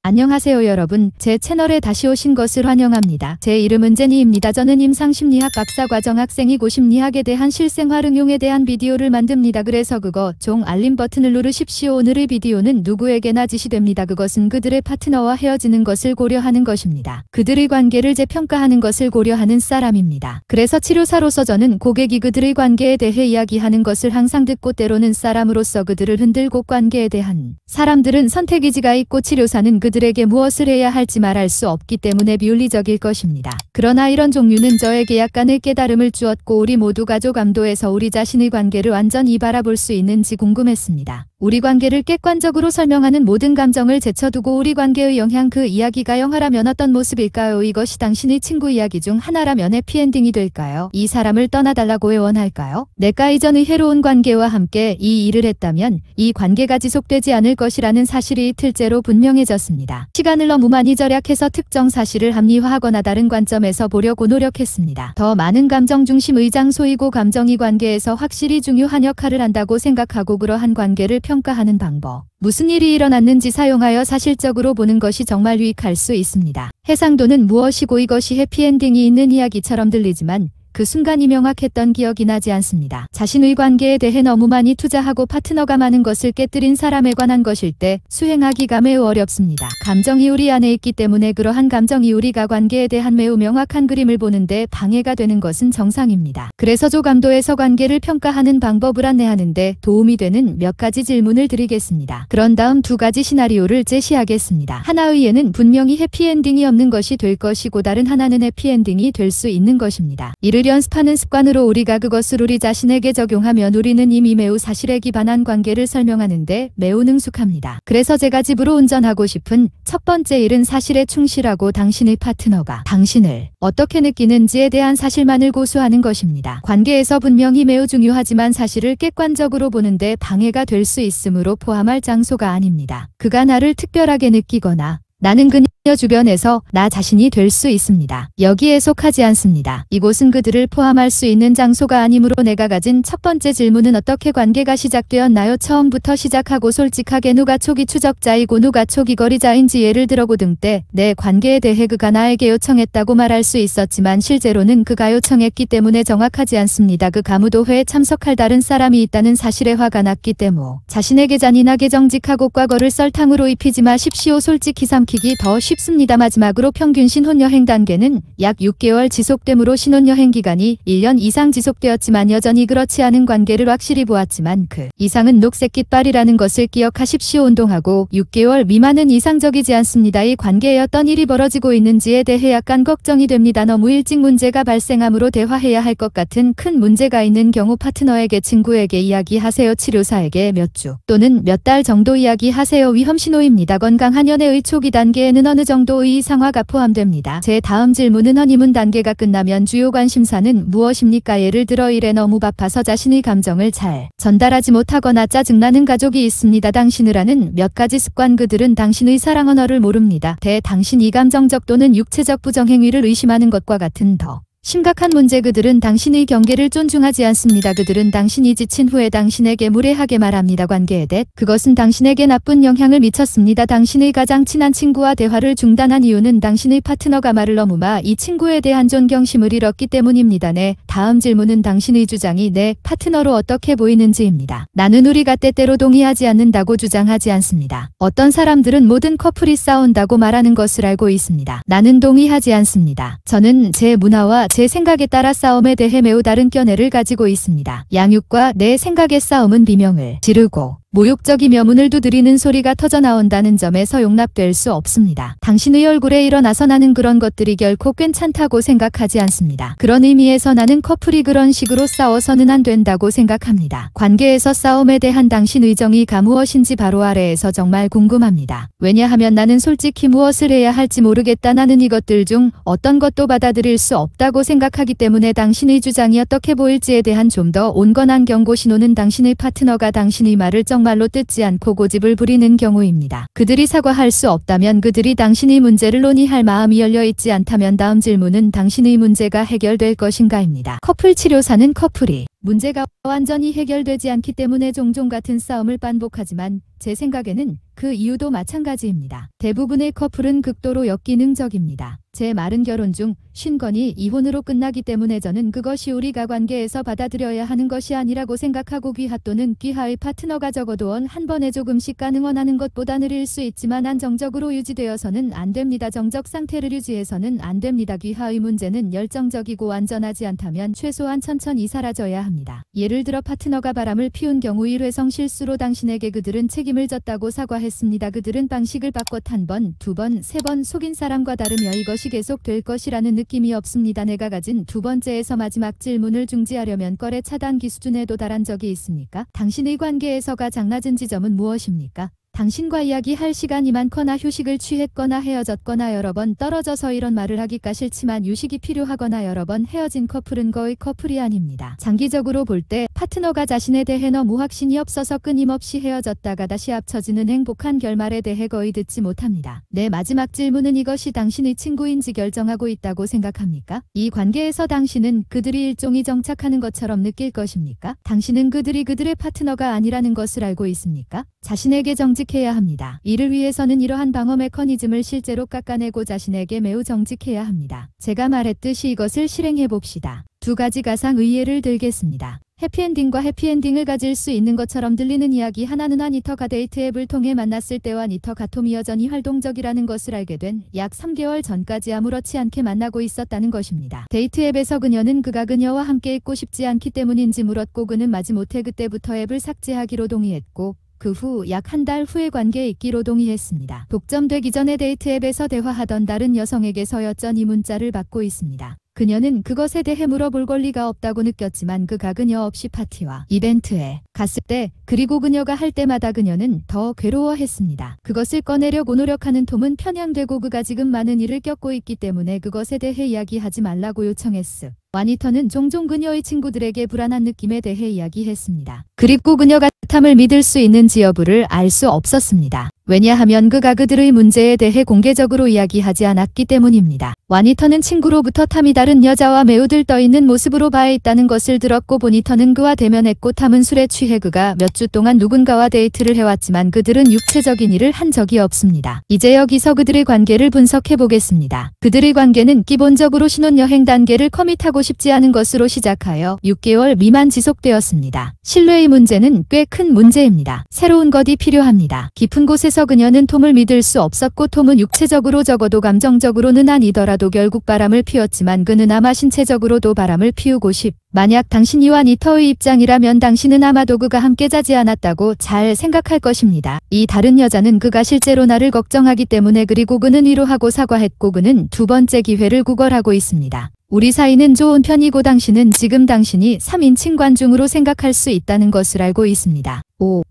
안녕하세요 여러분. 제 채널에 다시 오신 것을 환영합니다. 제 이름은 제니입니다. 저는 임상심리학 박사과정 학생이고 심리학에 대한 실생활 응용에 대한 비디오를 만듭니다. 그래서 그거 종 알림 버튼을 누르십시오. 오늘의 비디오는 누구에게나 지시됩니다. 그것은 그들의 파트너와 헤어지는 것을 고려하는 것입니다. 그들의 관계를 재평가하는 것을 고려하는 사람입니다. 그래서 치료사로서 저는 고객이 그들의 관계에 대해 이야기하는 것을 항상 듣고 때로는 사람으로서 그들을 흔들고 관계에 대한 사람들은 선택의지가 있고 치료사는 그들에게 무엇을 해야 할지 말할 수 없기 때문에 비윤리적일 것입니다. 그러나 이런 종류는 저에게 약간의 깨달음을 주었고 우리 모두 가족 암도에서 우리 자신의 관계를 완전히 바라볼 수 있는지 궁금했습니다. 우리 관계를 객관적으로 설명하는 모든 감정을 제쳐두고 우리 관계의 영향, 그 이야기가 영화라면 어떤 모습일까요? 이것이 당신의 친구 이야기 중 하나라면 해피엔딩이 될까요? 이 사람을 떠나달라고 애원할까요? 내가 이전의 해로운 관계와 함께 이 일을 했다면 이 관계가 지속되지 않을 것이라는 사실이 이틀째로 분명해졌습니다. 시간을 너무 많이 절약해서 특정 사실을 합리화하거나 다른 관점에서 보려고 노력했습니다. 더 많은 감정 중심의 장소이고 감정이 관계에서 확실히 중요한 역할을 한다고 생각하고 그러한 관계를 평가하는 방법. 무슨 일이 일어났는지 사용하여 사실적으로 보는 것이 정말 유익할 수 있습니다. 해상도는 무엇이고 이것이 해피엔딩이 있는 이야기처럼 들리지만 그 순간이 명확했던 기억이 나지 않습니다. 자신의 관계에 대해 너무 많이 투자하고 파트너가 많은 것을 깨뜨린 사람에 관한 것일 때 수행하기가 매우 어렵습니다. 감정이 우리 안에 있기 때문에 그러한 감정이 우리가 관계에 대한 매우 명확한 그림을 보는데 방해가 되는 것은 정상입니다. 그래서 조감도에서 관계를 평가하는 방법을 안내하는데 도움이 되는 몇 가지 질문을 드리겠습니다. 그런 다음 두 가지 시나리오를 제시하겠습니다. 하나의 예는 분명히 해피엔딩이 없는 것이 될 것이고 다른 하나는 해피엔딩이 될 수 있는 것입니다. 이를 연습하는 습관으로 우리가 그것을 우리 자신에게 적용하면 우리는 이미 매우 사실에 기반한 관계를 설명하는데 매우 능숙합니다. 그래서 제가 집으로 운전하고 싶은 첫 번째 일은 사실에 충실하고 당신의 파트너가 당신을 어떻게 느끼는지에 대한 사실만을 고수하는 것입니다. 관계에서 분명히 매우 중요하지만 사실을 객관적으로 보는데 방해가 될 수 있으므로 포함할 장소가 아닙니다. 그가 나를 특별하게 느끼거나 나는 그녀 주변에서 나 자신이 될 수 있습니다. 여기에 속하지 않습니다. 이곳은 그들을 포함할 수 있는 장소가 아니므로 내가 가진 첫 번째 질문은 어떻게 관계가 시작되었나요? 처음부터 시작하고 솔직하게 누가 초기 추적자이고 누가 초기 거리자인지, 예를 들어 고등 때 내 관계에 대해 그가 나에게 요청했다고 말할 수 있었지만 실제로는 그가 요청했기 때문에 정확하지 않습니다. 그 가무도회에 참석할 다른 사람이 있다는 사실에 화가 났기 때문에 자신에게 잔인하게 정직하고 과거를 설탕으로 입히지 마십시오. 솔직히 삼키기 더 쉽습니다. 마지막으로 평균 신혼여행 단계는 약 6개월 지속되므로 신혼여행 기간이 1년 이상 지속되었지만 여전히 그렇지 않은 관계를 확실히 보았지만 그 이상은 녹색 깃발이라는 것을 기억하십시오. 운동하고 6개월 미만은 이상적이지 않습니다. 이 관계에 어떤 일이 벌어지고 있는지에 대해 약간 걱정이 됩니다. 너무 일찍 문제가 발생하므로 대화해야 할 것 같은 큰 문제가 있는 경우 파트너에게, 친구에게 이야기하세요. 치료사에게 몇 주 또는 몇 달 정도 이야기하세요. 위험 신호입니다. 건강한 연애의 초기 단계에는 어느 정도의 이상화가 포함됩니다. 제 다음 질문은 허니문 단계가 끝나면 주요 관심사는 무엇입니까? 예를 들어 일에 너무 바빠서 자신의 감정을 잘 전달하지 못하거나 짜증나는 가족이 있습니다. 당신을 아는 몇 가지 습관. 그들은 당신의 사랑 언어를 모릅니다. 당신이 감정적 또는 육체적 부정행위를 의심하는 것과 같은 더 심각한 문제. 그들은 당신의 경계를 존중하지 않습니다. 그들은 당신이 지친 후에 당신에게 무례하게 말합니다. 관계에 대해 그것은 당신에게 나쁜 영향을 미쳤습니다. 당신의 가장 친한 친구와 대화를 중단한 이유는 당신의 파트너가 말을 너무 이 친구에 대한 존경심을 잃었기 때문입니다. 다음 질문은 당신의 주장이 내 파트너로 어떻게 보이는지입니다. 나는 우리가 때때로 동의하지 않는다고 주장하지 않습니다. 어떤 사람들은 모든 커플이 싸운다고 말하는 것을 알고 있습니다. 나는 동의하지 않습니다. 저는 제 문화와 제 생각에 따라 싸움에 대해 매우 다른 견해를 가지고 있습니다. 양육과 내 생각의 싸움은 비명을 지르고 모욕적이며 문을 두드리는 소리가 터져나온다는 점에서 용납될 수 없습니다. 당신의 얼굴에 일어나서 나는 그런 것들이 결코 괜찮다고 생각하지 않습니다. 그런 의미에서 나는 커플이 그런 식으로 싸워서는 안 된다고 생각합니다. 관계에서 싸움에 대한 당신 의정이가 무엇인지 바로 아래에서 정말 궁금합니다. 왜냐하면 나는 솔직히 무엇을 해야 할지 모르겠다. 나는 이것들 중 어떤 것도 받아들일 수 없다고 생각하기 때문에 당신의 주장이 어떻게 보일지에 대한 좀 더 온건한 경고 신호는 당신의 파트너가 당신의 말을 정말로 듣지 않고 고집을 부리는 경우입니다. 그들이 사과할 수 없다면, 그들이 당신의 문제를 논의할 마음이 열려있지 않다면 다음 질문은 당신의 문제가 해결될 것인가입니다. 커플 치료사는 커플이 문제가 완전히 해결되지 않기 때문에 종종 같은 싸움을 반복하지만 제 생각에는 그 이유도 마찬가지입니다. 대부분의 커플은 극도로 역기능적입니다. 제 말은 결혼 중 50건이 이혼으로 끝나기 때문에 저는 그것이 우리가 관계에서 받아들여야 하는 것이 아니라고 생각하고 귀하 또는 귀하의 파트너가 적어도 한 번에 조금씩 가능원하는 것보다 느릴 수 있지만 안정적으로 유지되어서는 안 됩니다. 정적 상태를 유지해서는 안 됩니다. 귀하의 문제는 열정적이고 안전하지 않다면 최소한 천천히 사라져야 합니다. 예를 들어 파트너가 바람을 피운 경우 1회성 실수로 당신에게 그들은 책임을 졌다고 사과했습니다. 그들은 방식을 바꿔 한 번, 두 번, 세 번 속인 사람과 다르며 이것이 계속 될 것이라는 느낌이 없습니다. 내가 가진 두 번째에서 마지막 질문을 중지하려면 거래 차단기 수준에 도달한 적이 있습니까? 당신의 관계에서가 장낮은 지점은 무엇입니까? 당신과 이야기할 시간이 많거나 휴식을 취했거나 헤어졌거나 여러 번 떨어져서 이런 말을 하기가 싫지만 휴식이 필요하거나 여러 번 헤어진 커플은 거의 커플이 아닙니다. 장기적으로 볼 때 파트너가 자신에 대해 너무 확신이 없어서 끊임없이 헤어졌다가 다시 합쳐지는 행복한 결말에 대해 거의 듣지 못합니다. 내 마지막 질문은 이것이 당신의 친구인지 결정하고 있다고 생각합니까? 이 관계에서 당신은 그들이 일종의 정착하는 것처럼 느낄 것입니까? 당신은 그들이 그들의 파트너가 아니라는 것을 알고 있습니까? 자신에게 정직해야 합니다. 이를 위해서는 이러한 방어 메커니즘을 실제로 깎아내고 자신에게 매우 정직해야 합니다. 제가 말했듯이 이것을 실행해 봅시다. 두 가지 가상의 예를 들겠습니다. 해피엔딩과 해피엔딩을 가질 수 있는 것처럼 들리는 이야기 하나는 아니터가 데이트 앱을 통해 만났을 때와 아니터 가톰이 여전히 활동적이라는 것을 알게 된 약 3개월 전까지 아무렇지 않게 만나고 있었다는 것입니다. 데이트 앱에서 그녀는 그가 그녀와 함께 있고 싶지 않기 때문인지 물었고 그는 마지못해 그때부터 앱을 삭제하기로 동의했고 그 후 약 한 달 후에 관계에 있기로 동의했습니다. 독점되기 전에 데이트 앱에서 대화하던 다른 여성에게서 여전히 문자를 받고 있습니다. 그녀는 그것에 대해 물어볼 권리가 없다고 느꼈지만 그가 그녀 없이 파티와 이벤트에 갔을 때 그리고 그녀가 할 때마다 그녀는 더 괴로워했습니다. 그것을 꺼내려고 노력하는 톰은 편향되고 그가 지금 많은 일을 겪고 있기 때문에 그것에 대해 이야기하지 말라고 요청했으. 와니터는 종종 그녀의 친구들에게 불안한 느낌에 대해 이야기했습니다. 그리고 그녀가 탐을 믿을 수 있는지 여부를 알 수 없었습니다. 왜냐하면 그가 그들의 문제에 대해 공개적으로 이야기하지 않았기 때문입니다. 와니터는 친구로부터 탐이 다른 여자와 매우 들떠있는 모습으로 봐야 있다는 것을 들었고 보니터는 그와 대면했고 탐은 술에 취해 그가 몇 주 동안 누군가와 데이트를 해왔지만 그들은 육체적인 일을 한 적이 없습니다. 이제 여기서 그들의 관계를 분석해 보겠습니다. 그들의 관계는 기본적으로 신혼여행 단계를 커밋하고 싶지 않은 것으로 시작하여 6개월 미만 지속되었습니다. 신뢰의 문제는 꽤 큰 문제입니다. 새로운 것이 필요합니다. 깊은 곳에서 그녀는 톰을 믿을 수 없었고 톰은 육체적으로 적어도 감정적으로는 아니더라도 결국 바람을 피웠지만 그는 아마 신체적으로도 바람을 피우고 만약 당신이 와니터의 입장이라면 당신은 아마도 그가 함께 자지 않았다고 잘 생각할 것입니다. 이 다른 여자는 그가 실제로 나를 걱정하기 때문에 그리고 그는 위로하고 사과했고 그는 두 번째 기회를 구걸하고 있습니다. 우리 사이는 좋은 편이고 당신은 지금 당신이 3인칭 관중으로 생각할 수 있다는 것을 알고 있습니다.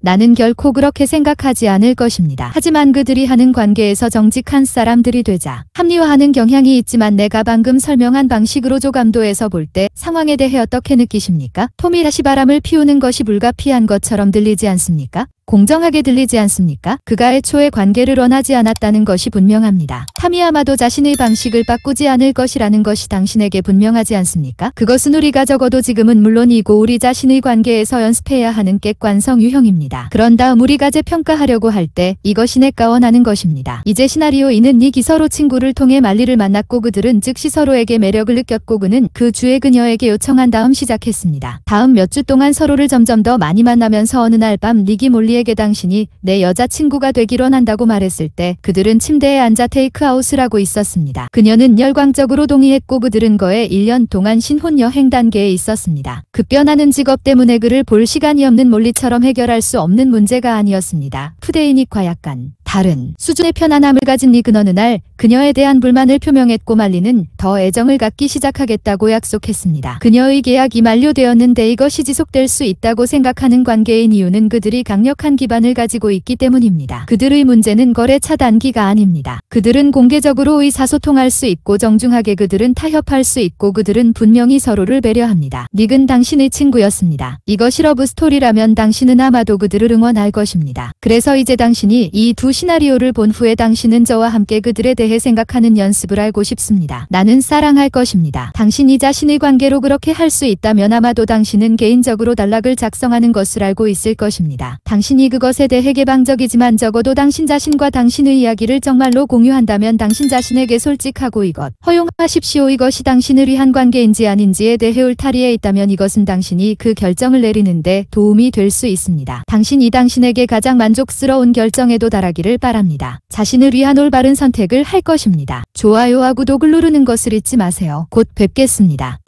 나는 결코 그렇게 생각하지 않을 것입니다. 하지만 그들이 하는 관계에서 정직한 사람들이 되자 합리화하는 경향이 있지만 내가 방금 설명한 방식으로 조감도에서 볼 때 상황에 대해 어떻게 느끼십니까? 톰이 다시 바람을 피우는 것이 불가피한 것처럼 들리지 않습니까? 공정하게 들리지 않습니까? 그가 애초에 관계를 원하지 않았다는 것이 분명합니다. 탐이 아마도 자신의 방식을 바꾸지 않을 것이라는 것이 당신에게 분명하지 않습니까? 그것은 우리가 적어도 지금은 물론이고 우리 자신의 관계에서 연습해야 하는 객관성 유형입니다. 그런 다음 우리가 재평가하려고 할 때 이것이 내가 원하는 것입니다. 이제 시나리오 2는 이 기서로 친구를 통해 말리를 만났고 그들은 즉시 서로에게 매력을 느꼈고 그는 그 주에 그녀에게 요청한 다음 시작했습니다. 다음 몇 주 동안 서로를 점점 더 많이 만나면서 어느 날 밤 닉이 몰리에게 당신이 내 여자친구가 되기로 한다고 말했을 때 그들은 침대에 앉아 테이크아웃을 하고 있었습니다. 그녀는 열광적으로 동의했고 그들은 거의 1년 동안 신혼여행 단계에 있었습니다. 급변하는 직업 때문에 그를 볼 시간이 없는 몰리처럼 해결할 수 없는 문제가 아니었습니다. 푸데이닉과 약간 다른 수준의 편안함을 가진 닉은 어느 날 그녀에 대한 불만을 표명했고 말리는 더 애정을 갖기 시작하겠다고 약속했습니다. 그녀의 계약이 만료되었는데 이것이 지속될 수 있다고 생각하는 관계인 이유는 그들이 강력한 기반을 가지고 있기 때문입니다. 그들의 문제는 거래 차단기가 아닙니다. 그들은 공개적으로 의사소통할 수 있고 정중하게 그들은 타협할 수 있고 그들은 분명히 서로를 배려합니다. 닉은 당신의 친구였습니다. 이것이 러브스토리라면 당신은 아마도 그들을 응원할 것입니다. 그래서 이제 당신이 이 두 시나리오를 본 후에 당신은 저와 함께 그들에 대해 생각하는 연습을 알고 싶습니다. 나는 사랑할 것입니다. 당신이 자신의 관계로 그렇게 할 수 있다면 아마도 당신은 개인적으로 단락을 작성하는 것을 알고 있을 것입니다. 당신이 그것에 대해 개방적이지만 적어도 당신 자신과 당신의 이야기를 정말로 공유한다면 당신 자신에게 솔직하고 이것 허용하십시오. 이것이 당신을 위한 관계인지 아닌지에 대해 울타리에 있다면 이것은 당신이 그 결정을 내리는데 도움이 될 수 있습니다. 당신이 당신에게 가장 만족스러운 결정에도 달하기를 바랍니다. 자신을 위한 올바른 선택을 할 것입니다. 좋아요와 구독을 누르는 것을 잊지 마세요. 곧 뵙겠습니다.